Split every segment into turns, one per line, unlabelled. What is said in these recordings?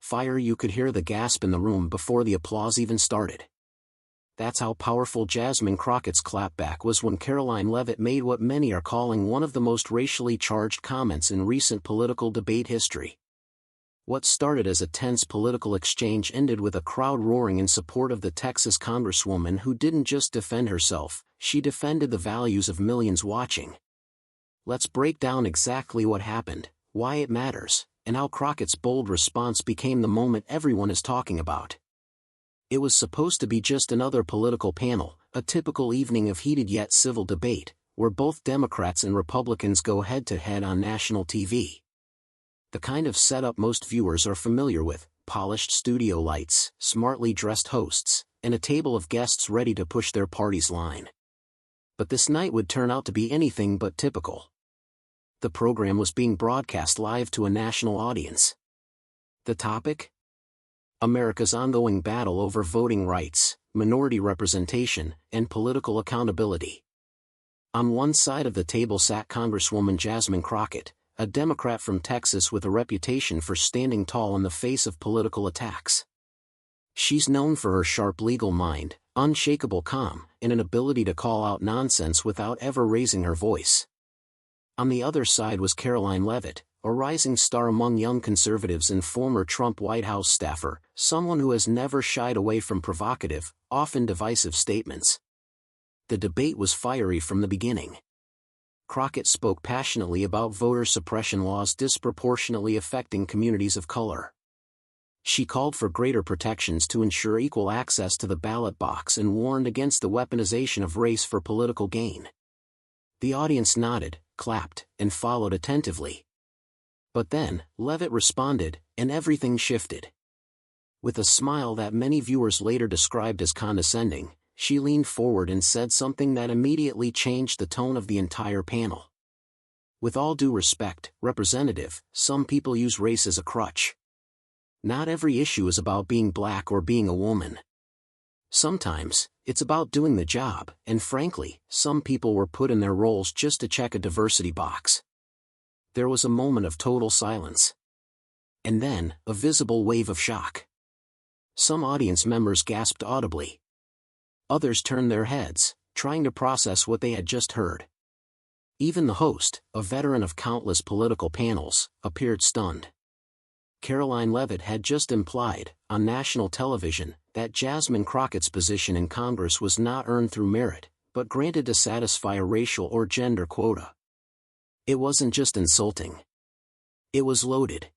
fire. You could hear the gasp in the room before the applause even started. That's how powerful Jasmine Crockett's clapback was when Karoline Leavitt made what many are calling one of the most racially charged comments in recent political debate history. What started as a tense political exchange ended with a crowd roaring in support of the Texas congresswoman who didn't just defend herself, she defended the values of millions watching. Let's break down exactly what happened, why it matters, and how Crockett's bold response became the moment everyone is talking about. It was supposed to be just another political panel, a typical evening of heated yet civil debate, where both Democrats and Republicans go head-to-head on national TV. The kind of setup most viewers are familiar with: polished studio lights, smartly dressed hosts, and a table of guests ready to push their party's line. But this night would turn out to be anything but typical. The program was being broadcast live to a national audience. The topic? America's ongoing battle over voting rights, minority representation, and political accountability. On one side of the table sat Congresswoman Jasmine Crockett, a Democrat from Texas with a reputation for standing tall in the face of political attacks. She's known for her sharp legal mind, unshakable calm, and an ability to call out nonsense without ever raising her voice. On the other side was Karoline Leavitt, a rising star among young conservatives and former Trump White House staffer, someone who has never shied away from provocative, often divisive statements. The debate was fiery from the beginning. Crockett spoke passionately about voter suppression laws disproportionately affecting communities of color. She called for greater protections to ensure equal access to the ballot box and warned against the weaponization of race for political gain. The audience nodded, clapped, and followed attentively. But then, Leavitt responded, and everything shifted. With a smile that many viewers later described as condescending, she leaned forward and said something that immediately changed the tone of the entire panel. With all due respect, Representative, some people use race as a crutch. Not every issue is about being black or being a woman. Sometimes, it's about doing the job, and frankly, some people were put in their roles just to check a diversity box. There was a moment of total silence. And then, a visible wave of shock. Some audience members gasped audibly. Others turned their heads, trying to process what they had just heard. Even the host, a veteran of countless political panels, appeared stunned. Karoline Leavitt had just implied, on national television, that Jasmine Crockett's position in Congress was not earned through merit, but granted to satisfy a racial or gender quota. It wasn't just insulting. It was loaded.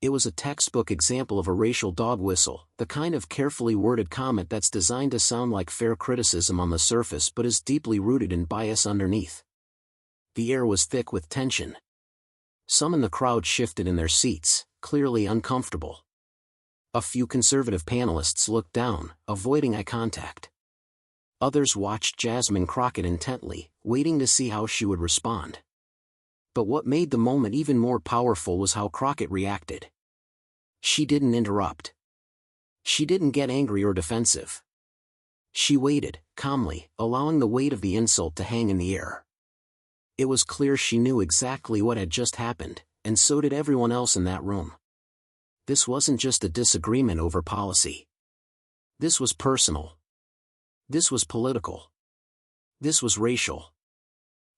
It was a textbook example of a racial dog whistle, the kind of carefully worded comment that's designed to sound like fair criticism on the surface but is deeply rooted in bias underneath. The air was thick with tension. Some in the crowd shifted in their seats, clearly uncomfortable. A few conservative panelists looked down, avoiding eye contact. Others watched Jasmine Crockett intently, waiting to see how she would respond. But what made the moment even more powerful was how Crockett reacted. She didn't interrupt. She didn't get angry or defensive. She waited, calmly, allowing the weight of the insult to hang in the air. It was clear she knew exactly what had just happened, and so did everyone else in that room. This wasn't just a disagreement over policy. This was personal. This was political. This was racial.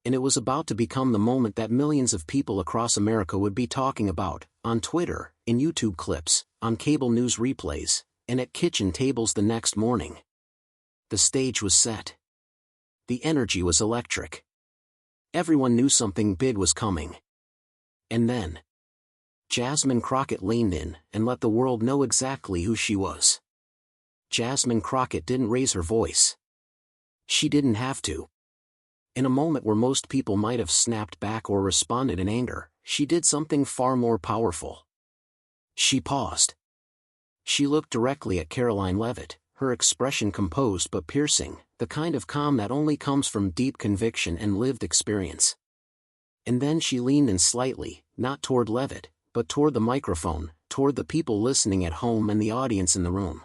And it was about to become the moment that millions of people across America would be talking about, on Twitter, in YouTube clips, on cable news replays, and at kitchen tables the next morning. The stage was set. The energy was electric. Everyone knew something big was coming. And then, Jasmine Crockett leaned in and let the world know exactly who she was. Jasmine Crockett didn't raise her voice. She didn't have to. In a moment where most people might have snapped back or responded in anger, she did something far more powerful. She paused. She looked directly at Karoline Leavitt, her expression composed but piercing, the kind of calm that only comes from deep conviction and lived experience. And then she leaned in slightly, not toward Leavitt, but toward the microphone, toward the people listening at home and the audience in the room.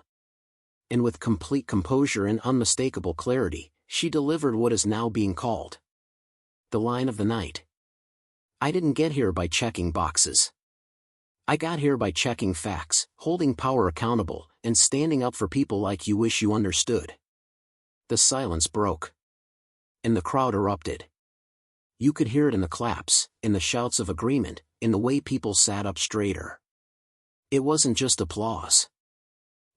And with complete composure and unmistakable clarity, she delivered what is now being called the line of the night. I didn't get here by checking boxes. I got here by checking facts, holding power accountable, and standing up for people like you wish you understood. The silence broke. And the crowd erupted. You could hear it in the claps, in the shouts of agreement, in the way people sat up straighter. It wasn't just applause.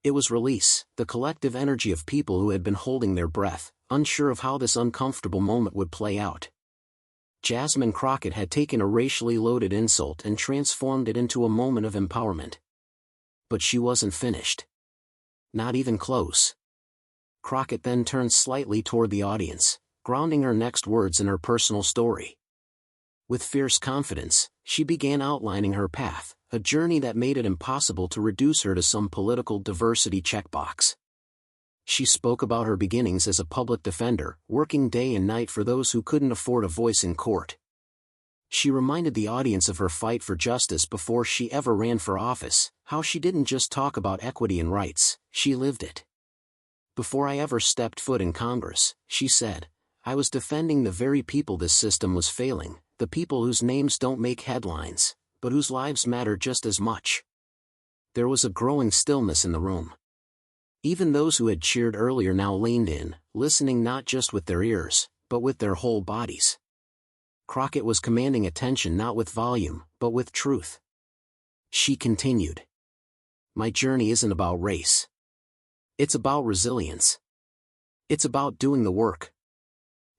It was release, the collective energy of people who had been holding their breath, unsure of how this uncomfortable moment would play out. Jasmine Crockett had taken a racially loaded insult and transformed it into a moment of empowerment. But she wasn't finished. Not even close. Crockett then turned slightly toward the audience, grounding her next words in her personal story. With fierce confidence, she began outlining her path, a journey that made it impossible to reduce her to some political diversity checkbox. She spoke about her beginnings as a public defender, working day and night for those who couldn't afford a voice in court. She reminded the audience of her fight for justice before she ever ran for office, how she didn't just talk about equity and rights, she lived it. Before I ever stepped foot in Congress, she said, I was defending the very people this system was failing, the people whose names don't make headlines, but whose lives matter just as much. There was a growing stillness in the room. Even those who had cheered earlier now leaned in, listening not just with their ears, but with their whole bodies. Crockett was commanding attention not with volume, but with truth. She continued. My journey isn't about race. It's about resilience. It's about doing the work.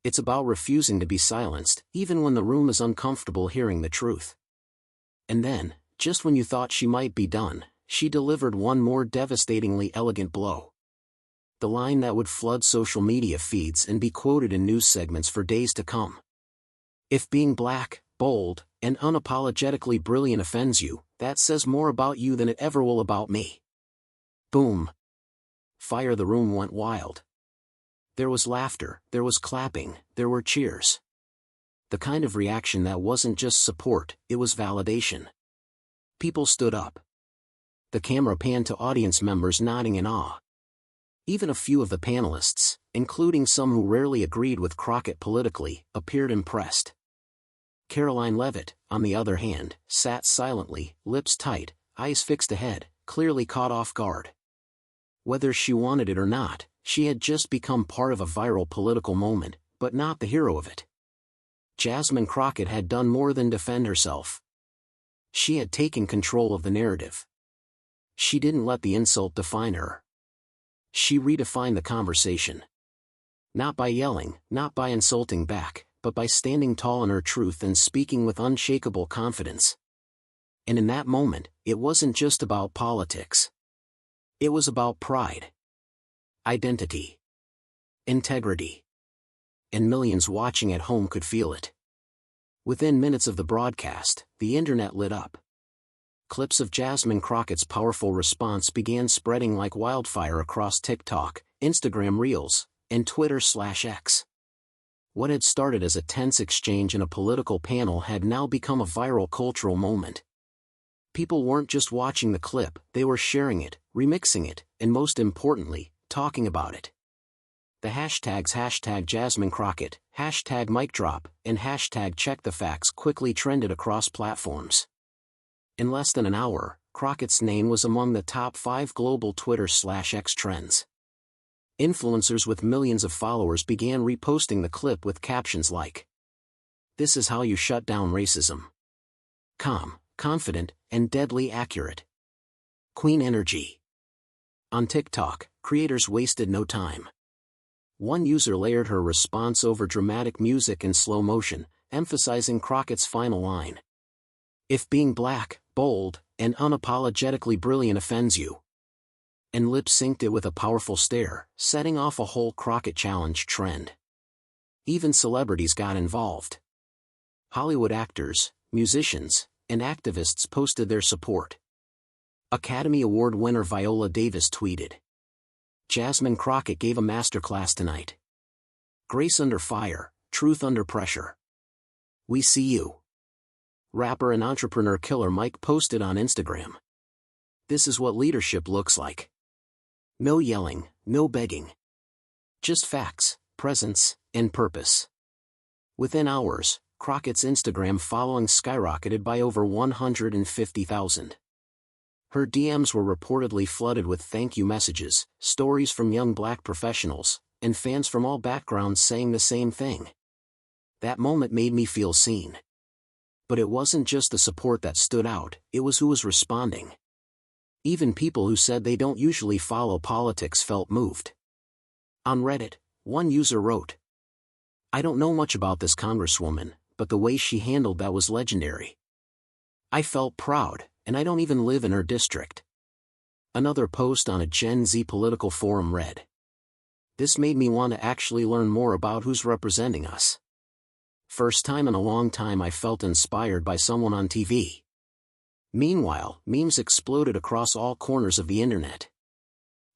It's about refusing to be silenced, even when the room is uncomfortable hearing the truth. And then, just when you thought she might be done, she delivered one more devastatingly elegant blow. The line that would flood social media feeds and be quoted in news segments for days to come. If being black, bold, and unapologetically brilliant offends you, that says more about you than it ever will about me. Boom. Fire. The room went wild. There was laughter, there was clapping, there were cheers. The kind of reaction that wasn't just support, it was validation. People stood up. The camera panned to audience members nodding in awe. Even a few of the panelists, including some who rarely agreed with Crockett politically, appeared impressed. Karoline Leavitt, on the other hand, sat silently, lips tight, eyes fixed ahead, clearly caught off guard. Whether she wanted it or not, she had just become part of a viral political moment, but not the hero of it. Jasmine Crockett had done more than defend herself. She had taken control of the narrative. She didn't let the insult define her. She redefined the conversation. Not by yelling, not by insulting back, but by standing tall in her truth and speaking with unshakable confidence. And in that moment, it wasn't just about politics. It was about pride, identity, integrity. And millions watching at home could feel it. Within minutes of the broadcast, the internet lit up. Clips of Jasmine Crockett's powerful response began spreading like wildfire across TikTok, Instagram Reels, and Twitter/X. What had started as a tense exchange in a political panel had now become a viral cultural moment. People weren't just watching the clip, they were sharing it, remixing it, and most importantly, talking about it. The hashtags #Jasmine Crockett, #MicDrop, and #CheckTheFacts quickly trended across platforms. In less than an hour, Crockett's name was among the top 5 global Twitter/X trends. Influencers with millions of followers began reposting the clip with captions like, "This is how you shut down racism. Calm, confident, and deadly accurate. Queen energy." On TikTok, creators wasted no time. One user layered her response over dramatic music in slow motion, emphasizing Crockett's final line. "If being black, bold, and unapologetically brilliant offends you." And lip-synced it with a powerful stare, setting off a whole Crockett challenge trend. Even celebrities got involved. Hollywood actors, musicians, and activists posted their support. Academy Award winner Viola Davis tweeted, "Jasmine Crockett gave a masterclass tonight. Grace under fire, truth under pressure. We see you." Rapper and entrepreneur Killer Mike posted on Instagram, "This is what leadership looks like. No yelling, no begging. Just facts, presence, and purpose." Within hours, Crockett's Instagram following skyrocketed by over 150,000. Her DMs were reportedly flooded with thank you messages, stories from young black professionals, and fans from all backgrounds saying the same thing. That moment made me feel seen. But it wasn't just the support that stood out, it was who was responding. Even people who said they don't usually follow politics felt moved. On Reddit, one user wrote, "I don't know much about this congresswoman, but the way she handled that was legendary. I felt proud, and I don't even live in her district." Another post on a Gen Z political forum read, "This made me want to actually learn more about who's representing us. First time in a long time I felt inspired by someone on TV." Meanwhile, memes exploded across all corners of the internet.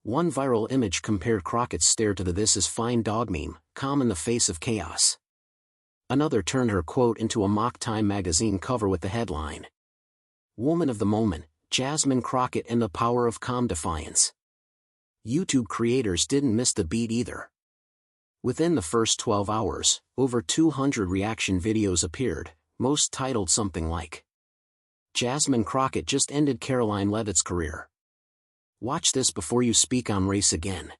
One viral image compared Crockett's stare to the "This is fine dog" meme, calm in the face of chaos. Another turned her quote into a mock Time magazine cover with the headline, "Woman of the Moment, Jasmine Crockett and the Power of Calm Defiance." YouTube creators didn't miss the beat either. Within the first 12 hours, over 200 reaction videos appeared, most titled something like, "Jasmine Crockett just ended Karoline Leavitt's career. Watch this before you speak on race again."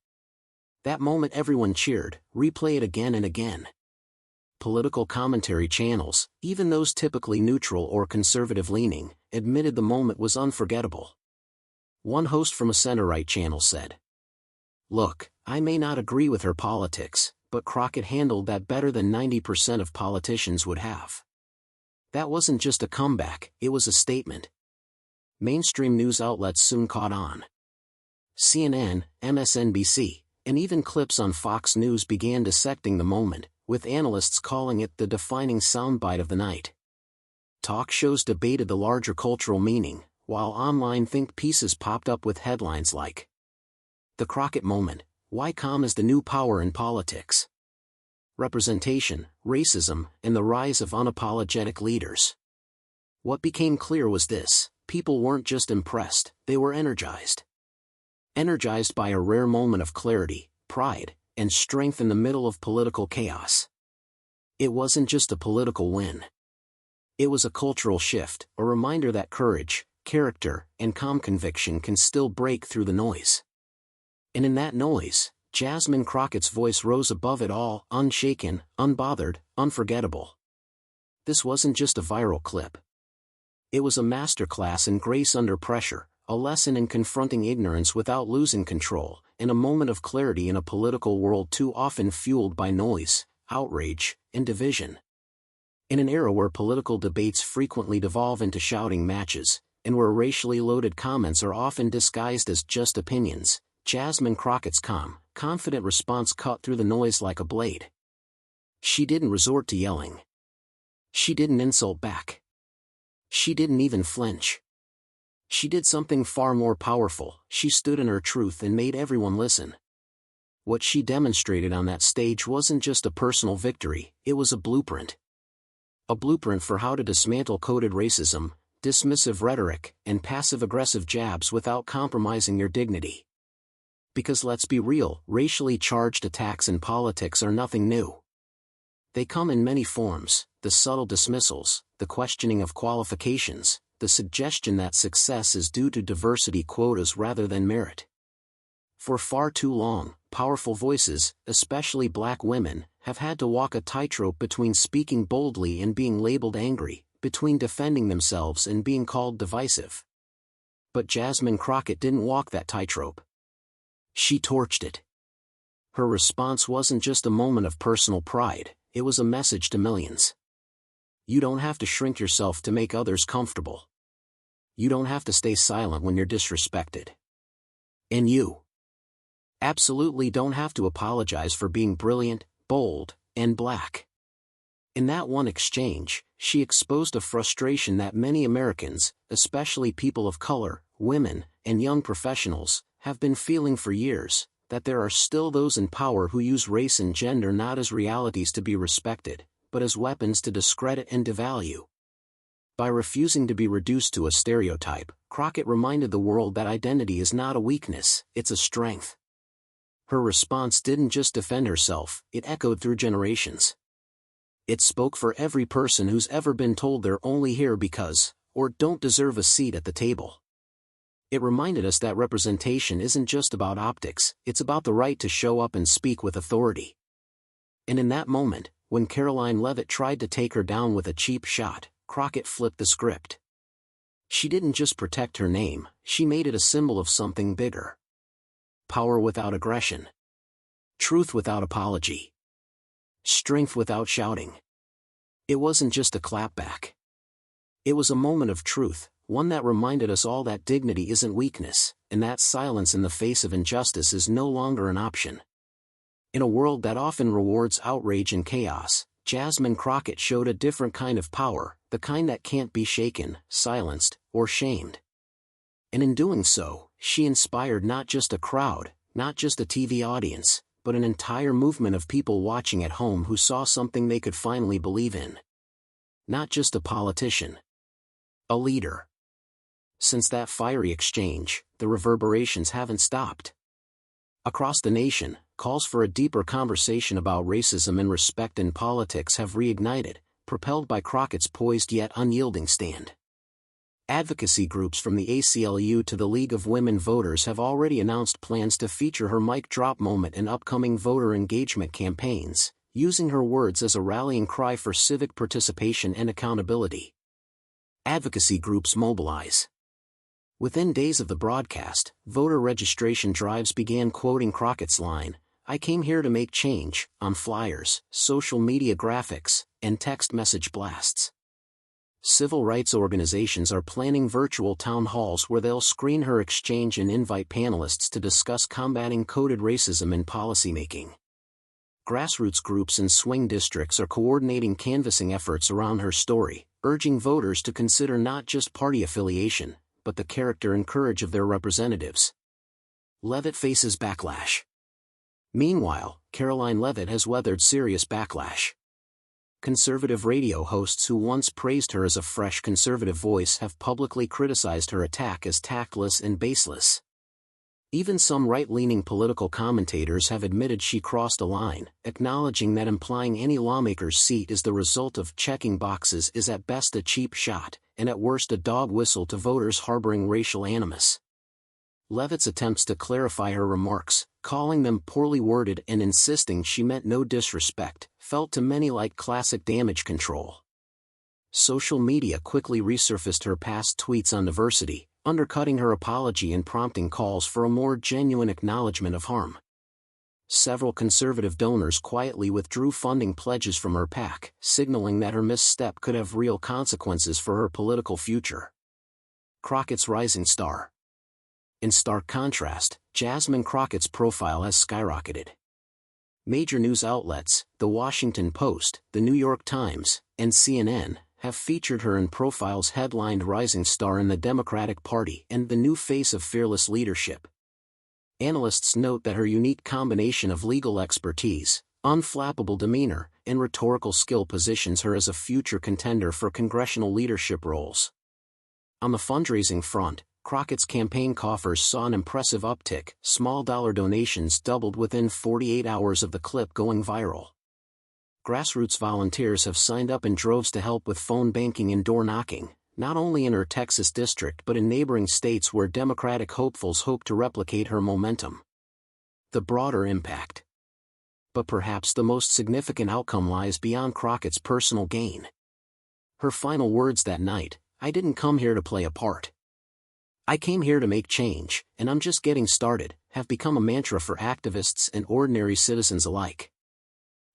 That moment everyone cheered, replay it again and again. Political commentary channels, even those typically neutral or conservative-leaning, admitted the moment was unforgettable. One host from a center-right channel said, "Look, I may not agree with her politics, but Crockett handled that better than 90% of politicians would have." That wasn't just a comeback, it was a statement. Mainstream news outlets soon caught on. CNN, MSNBC, and even clips on Fox News began dissecting the moment, with analysts calling it the defining soundbite of the night. Talk shows debated the larger cultural meaning, while online think pieces popped up with headlines like, "The Crockett Moment, Why Calm is the New Power in Politics. Representation, Racism, and the Rise of Unapologetic Leaders." What became clear was this: people weren't just impressed, they were energized. Energized by a rare moment of clarity, pride, and strength in the middle of political chaos. It wasn't just a political win. It was a cultural shift, a reminder that courage, character, and calm conviction can still break through the noise. And in that noise, Jasmine Crockett's voice rose above it all, unshaken, unbothered, unforgettable. This wasn't just a viral clip. It was a masterclass in grace under pressure, a lesson in confronting ignorance without losing control, and a moment of clarity in a political world too often fueled by noise, outrage, and division. In an era where political debates frequently devolve into shouting matches, and where racially loaded comments are often disguised as just opinions, Jasmine Crockett's calm, confident response cut through the noise like a blade. She didn't resort to yelling. She didn't insult back. She didn't even flinch. She did something far more powerful: she stood in her truth and made everyone listen. What she demonstrated on that stage wasn't just a personal victory, it was a blueprint. A blueprint for how to dismantle coded racism, dismissive rhetoric, and passive-aggressive jabs without compromising your dignity. Because let's be real, racially charged attacks in politics are nothing new. They come in many forms: the subtle dismissals, the questioning of qualifications, the suggestion that success is due to diversity quotas rather than merit. For far too long, powerful voices, especially black women, have had to walk a tightrope between speaking boldly and being labeled angry, between defending themselves and being called divisive. But Jasmine Crockett didn't walk that tightrope. She torched it. Her response wasn't just a moment of personal pride, it was a message to millions. You don't have to shrink yourself to make others comfortable. You don't have to stay silent when you're disrespected. And you absolutely don't have to apologize for being brilliant, bold, and black. In that one exchange, she exposed a frustration that many Americans, especially people of color, women, and young professionals, have been feeling for years, that there are still those in power who use race and gender not as realities to be respected, but as weapons to discredit and devalue. By refusing to be reduced to a stereotype, Crockett reminded the world that identity is not a weakness, it's a strength. Her response didn't just defend herself, it echoed through generations. It spoke for every person who's ever been told they're only here because, or don't deserve a seat at the table. It reminded us that representation isn't just about optics, it's about the right to show up and speak with authority. And in that moment, when Karoline Leavitt tried to take her down with a cheap shot, Crockett flipped the script. She didn't just protect her name, she made it a symbol of something bigger. Power without aggression. Truth without apology. Strength without shouting. It wasn't just a clapback. It was a moment of truth, one that reminded us all that dignity isn't weakness, and that silence in the face of injustice is no longer an option. In a world that often rewards outrage and chaos, Jasmine Crockett showed a different kind of power, the kind that can't be shaken, silenced, or shamed. And in doing so, she inspired not just a crowd, not just a TV audience, but an entire movement of people watching at home who saw something they could finally believe in. Not just a politician. A leader. Since that fiery exchange, the reverberations haven't stopped. Across the nation, calls for a deeper conversation about racism and respect in politics have reignited, propelled by Crockett's poised yet unyielding stand. Advocacy groups from the ACLU to the League of Women Voters have already announced plans to feature her mic drop moment in upcoming voter engagement campaigns, using her words as a rallying cry for civic participation and accountability. Advocacy groups mobilize. Within days of the broadcast, voter registration drives began quoting Crockett's line, "I came here to make change," on flyers, social media graphics, and text message blasts. Civil rights organizations are planning virtual town halls where they'll screen her exchange and invite panelists to discuss combating coded racism in policymaking. Grassroots groups in swing districts are coordinating canvassing efforts around her story, urging voters to consider not just party affiliation, but the character and courage of their representatives. Leavitt faces backlash. Meanwhile, Karoline Leavitt has weathered serious backlash. Conservative radio hosts who once praised her as a fresh conservative voice have publicly criticized her attack as tactless and baseless. Even some right-leaning political commentators have admitted she crossed a line, acknowledging that implying any lawmaker's seat is the result of checking boxes is at best a cheap shot, and at worst a dog whistle to voters harboring racial animus. Leavitt's attempts to clarify her remarks, calling them poorly worded and insisting she meant no disrespect, felt to many like classic damage control. Social media quickly resurfaced her past tweets on diversity, undercutting her apology and prompting calls for a more genuine acknowledgement of harm. Several conservative donors quietly withdrew funding pledges from her PAC, signaling that her misstep could have real consequences for her political future. Crockett's rising star. In stark contrast, Jasmine Crockett's profile has skyrocketed. Major news outlets, The Washington Post, The New York Times, and CNN, have featured her in profiles headlined "Rising Star in the Democratic Party" and "The New Face of Fearless Leadership." Analysts note that her unique combination of legal expertise, unflappable demeanor, and rhetorical skill positions her as a future contender for congressional leadership roles. On the fundraising front, Crockett's campaign coffers saw an impressive uptick. Small dollar donations doubled within 48 hours of the clip going viral. Grassroots volunteers have signed up in droves to help with phone banking and door knocking, not only in her Texas district but in neighboring states where Democratic hopefuls hope to replicate her momentum. The broader impact. But perhaps the most significant outcome lies beyond Crockett's personal gain. Her final words that night, "I didn't come here to play a part. I came here to make change, and I'm just getting started," have become a mantra for activists and ordinary citizens alike.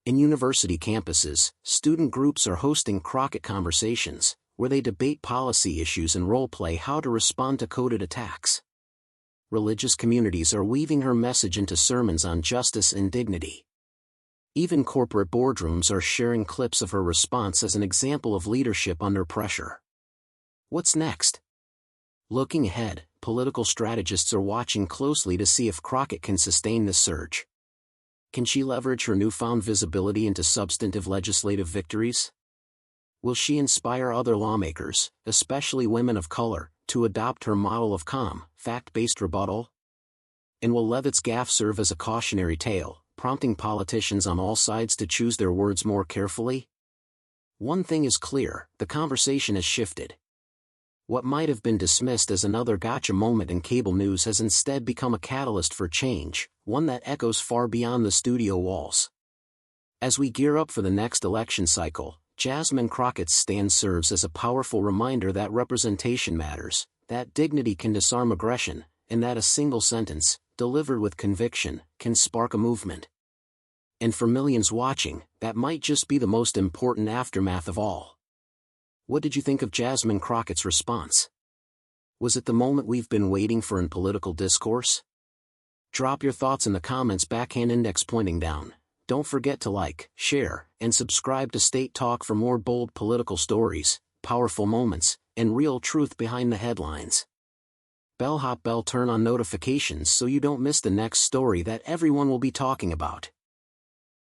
In university campuses, student groups are hosting Crockett conversations, where they debate policy issues and role-play how to respond to coded attacks. Religious communities are weaving her message into sermons on justice and dignity. Even corporate boardrooms are sharing clips of her response as an example of leadership under pressure. What's next? Looking ahead, political strategists are watching closely to see if Crockett can sustain this surge. Can she leverage her newfound visibility into substantive legislative victories? Will she inspire other lawmakers, especially women of color, to adopt her model of calm, fact-based rebuttal? And will Leavitt's gaffe serve as a cautionary tale, prompting politicians on all sides to choose their words more carefully? One thing is clear, the conversation has shifted. What might have been dismissed as another gotcha moment in cable news has instead become a catalyst for change, one that echoes far beyond the studio walls. As we gear up for the next election cycle, Jasmine Crockett's stand serves as a powerful reminder that representation matters, that dignity can disarm aggression, and that a single sentence, delivered with conviction, can spark a movement. And for millions watching, that might just be the most important aftermath of all. What did you think of Jasmine Crockett's response? Was it the moment we've been waiting for in political discourse? Drop your thoughts in the comments, backhand index pointing down. Don't forget to like, share, and subscribe to State Talk for more bold political stories, powerful moments, and real truth behind the headlines. Bellhop bell, turn on notifications so you don't miss the next story that everyone will be talking about.